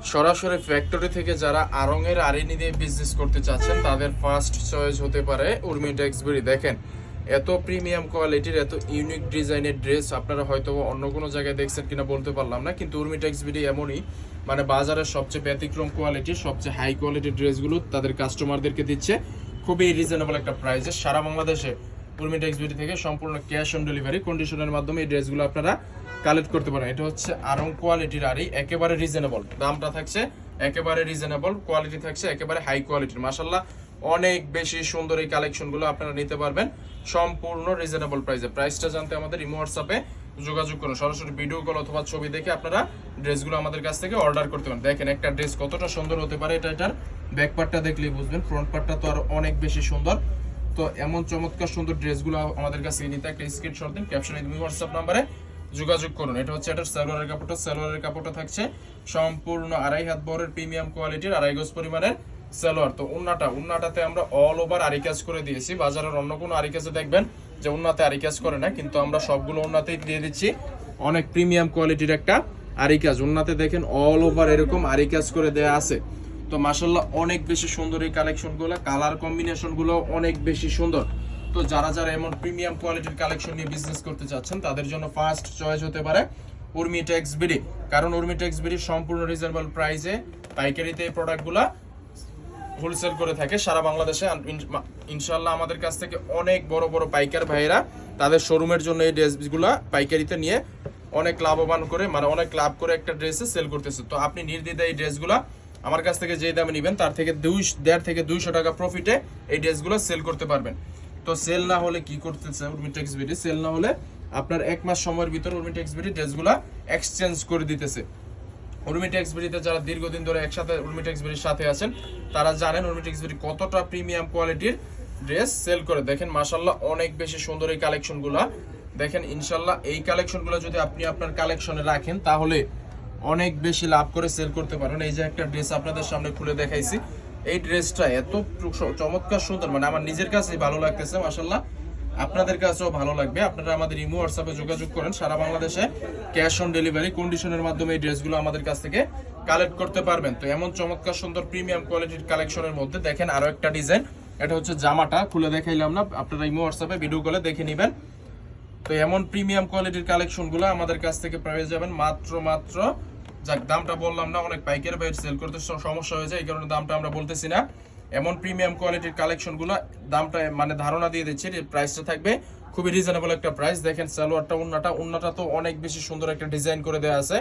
সরাসরি ফ্যাক্টরি থেকে যারা আড়ং-এর আড়ি নিয়ে বিজনেস করতে চাচ্ছেন তাদের ফার্স্ট চয়েস হতে পারে উর্মি টেক্সবরি। দেখেন এত প্রিমিয়াম কোয়ালিটির এত ইউনিক ডিজাইনের ড্রেস আপনারা হয়তো অন্য কোনো জায়গায় দেখছেন কিনা বলতে পারলাম না, কিন্তু উর্মি টেক্সবরি এমনই মানে বাজারের সবচেয়ে ব্যতিক্রম কোয়ালিটির সবচেয়ে হাই কোয়ালিটির ড্রেসগুলো তাদের কাস্টমারদেরকে দিচ্ছে খুবই রিজনেবল একটা প্রাইসে। সারা বাংলাদেশে উর্মি টেক্সবরি থেকে সম্পূর্ণ ক্যাশ অন ডেলিভারি কন্ডিশনের মাধ্যমে এই ড্রেসগুলো আপনারা কালেক্ট করতে পারেন। এটা হচ্ছে আড়ং কোয়ালিটির আড়ি, একেবারে রিজনেবল দামটা থাকছে, একেবারে রিজনেবল কোয়ালিটি থাকছে, একেবারে হাই কোয়ালিটির। মাশাআল্লাহ অনেক বেশি সুন্দর এই কালেকশনগুলো আপনারা নিতে পারবেন সম্পূর্ণ রিজনেবল প্রাইসে। প্রাইসটা জানতে আমাদের ইমো হোয়াটসঅ্যাপে যোগাযোগ করুন, সরাসরি ভিডিও কল অথবা ছবি দেখে আপনারা ড্রেসগুলো আমাদের কাছ থেকে অর্ডার করতে পারেন। দেখেন একটা ড্রেস কতটা সুন্দর হতে পারে, এটার ব্যাক পার্টটা দেখলেই বুঝবেন, ফ্রন্ট পার্টটা তো আর অনেক বেশি সুন্দর। তো এমন চমৎকার সুন্দর ড্রেসগুলো আমাদের কাছে নিতে একটা স্ক্রিনশট দিন, ক্যাপশনে ইমো হোয়াটসঅ্যাপ নাম্বারে যোগাযোগ করুন। এটা হচ্ছে এটার সালোয়ারের কাপড়টা, সালোয়ারের কাপড়টা থাকছে সম্পূর্ণ 2.5 হাত বরের প্রিমিয়াম কোয়ালিটির 2.5 গজ পরিমাণের সালোয়ার। তো উন্নাটাতে আমরা অল ওভার আরি কাজ করে দিয়েছি। বাজারের অন্য কোনো আরি কাজে দেখবেন যে উন্নাতে আরি কাজ করে না, কিন্তু আমরা সবগুলো উন্নাতেই দিয়ে দিচ্ছি অনেক প্রিমিয়াম কোয়ালিটির একটা আরি কাজ। উন্নাতে দেখেন অল ওভার এরকম আরি কাজ করে দেয়া আছে। তো মাশাআল্লাহ অনেক বেশি সুন্দর এই কালেকশনগুলো, কালার কম্বিনেশনগুলো অনেক বেশি সুন্দর। তো যারা এমন প্রিমিয়াম কোয়ালিটির কালেকশন নিয়ে বিজনেস করতে চাচ্ছেন তাদের জন্য ফার্স্ট চয়েস হতে পারে উর্মি টেক্সবরি, কারণ উর্মি টেক্সবরি সম্পূর্ণ রিজনেবল প্রাইসে পাইকারিতে এই প্রোডাক্টগুলো হোলসেল করে থাকে সারা বাংলাদেশে। ইনশাআল্লাহ আমাদের কাছ থেকে অনেক বড় বড় পাইকার ভাইরা তাদের শোরুমের জন্য এই ড্রেসগুলো পাইকারিতে নিয়ে অনেক লাভবান করে, মানে অনেক লাভ করে একটা ড্রেসে সেল করতেছে। তো আপনি নির্দ্বিধায় এই ড্রেসগুলো আমার কাছ থেকে যে দামে নেবেন তার থেকে 1.5 থেকে 200 টাকা প্রফিটে এই ড্রেসগুলো সেল করতে পারবেন। তো সেল না হলে কি করতেছে উর্মি টেক্সবরি, সেল না হলে আপনার 1 মাস সময়ের ভিতর উর্মি টেক্সবরি ড্রেসগুলো এক্সচেঞ্জ করে দিতেছে। উর্মি টেক্সবরিতে যারা দীর্ঘদিন ধরে একসাথে উর্মি টেক্সবরির সাথে আছেন তারা জানেন উর্মি টেক্সবরি কতটা প্রিমিয়াম কোয়ালিটির ড্রেস সেল করে। দেখেন মাশাআল্লাহ অনেক বেশি সুন্দর এই কালেকশনগুলো। দেখেন ইনশাআল্লাহ এই কালেকশনগুলো যদি আপনি আপনার কালেকশনে রাখেন তাহলে অনেক বেশি লাভ করে সেল করতে পারেন। এই যে একটা ড্রেস আপনাদের সামনে খুলে দেখাইছি, এই ড্রেসটা এত চমৎকার সুন্দর, মানে আমার নিজের কাছেই ভালো লাগতেছে, মাশাআল্লাহ আপনাদের কাছেও ভালো লাগবে। আপনারা আমাদের ইমো হোয়াটসঅ্যাপে যোগাযোগ করেন, সারা বাংলাদেশে ক্যাশ অন ডেলিভারি কন্ডিশনের মাধ্যমে এই ড্রেসগুলো আমাদের কাছ থেকে কালেক্ট করতে পারবেন। তো এমন চমৎকার সুন্দর প্রিমিয়াম কোয়ালিটির কালেকশনের মধ্যে দেখেন আরো একটা ডিজাইন, এটা হচ্ছে জামাটা খুলে দেখাইলাম না, আপনারা ইমো হোয়াটসঅ্যাপে ভিডিও কলে দেখে নেবেন। তো এমন প্রিমিয়াম কোয়ালিটির কালেকশনগুলো আমাদের কাছ থেকে পেয়ে যাবেন মাত্র যাক দামটা বললাম না, অনেক পাইকারি বাইরে সেল করতে সমস্যা হয়ে যায়, এই কারণে দামটা আমরা বলতেছি না। এমন প্রিমিয়াম কোয়ালিটির কালেকশনগুলো দামটা মানে ধারণা দিয়ে দিচ্ছি, প্রাইসটা থাকবে খুবই রিজনেবল একটা প্রাইস। দেখেন সালোয়ারটা উন্নাটা তো অনেক বেশি সুন্দর একটা ডিজাইন করে দেওয়া আছে।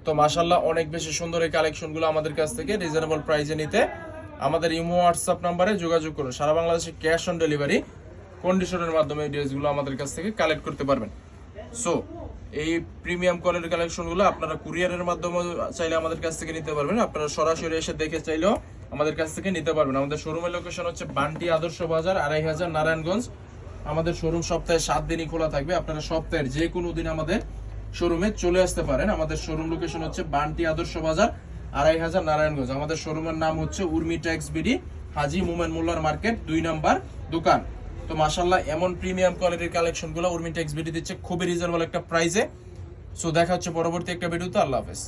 তো মাশাআল্লাহ অনেক বেশি সুন্দর এই কালেকশনগুলো আমাদের কাছ থেকে রিজনেবল প্রাইসে নিতে আমাদের ইমো হোয়াটসঅ্যাপ নাম্বারে যোগাযোগ করুন। সারা বাংলাদেশে ক্যাশ অন ডেলিভারি কন্ডিশনের মাধ্যমে এই ড্রেসগুলো আমাদের কাছ থেকে কালেক্ট করতে পারবেন। সো এই প্রিমিয়াম কোয়ালিটির কালেকশনগুলো আপনারা কুরিয়ারের মাধ্যমে চাইলে আমাদের কাছ থেকে নিতে পারবেন, আপনারা সরাসরি এসে দেখে চাইলেও আমাদের কাছ থেকে নিতে পারবেন। আমাদের শোরুমের লোকেশন হচ্ছে বান্টি আদর্শ বাজার 2500 নারায়ণগঞ্জ। আমাদের শোরুম সপ্তাহে 7 দিনই খোলা থাকবে, আপনারা সপ্তাহের যে কোনো দিন আমাদের শোরুমে চলে আসতে পারেন। আমাদের শোরুম লোকেশন হচ্ছে বান্টি আদর্শ বাজার 2500 নারায়ণগঞ্জ। আমাদের শোরুমের নাম হচ্ছে উর্মি টেক্সবরি, হাজী মোমেন মোল্লার মার্কেট 2 নাম্বার দোকান। তো মাশাআল্লাহ এমন প্রিমিয়াম কোয়ালিটির কালেকশনগুলো উর্মি টেক্সবরি দিচ্ছে খুবই রিজনেবল একটা প্রাইসে। সো দেখা হচ্ছে পরবর্তী একটা ভিডিওতে। আল্লাহ হাফেজ।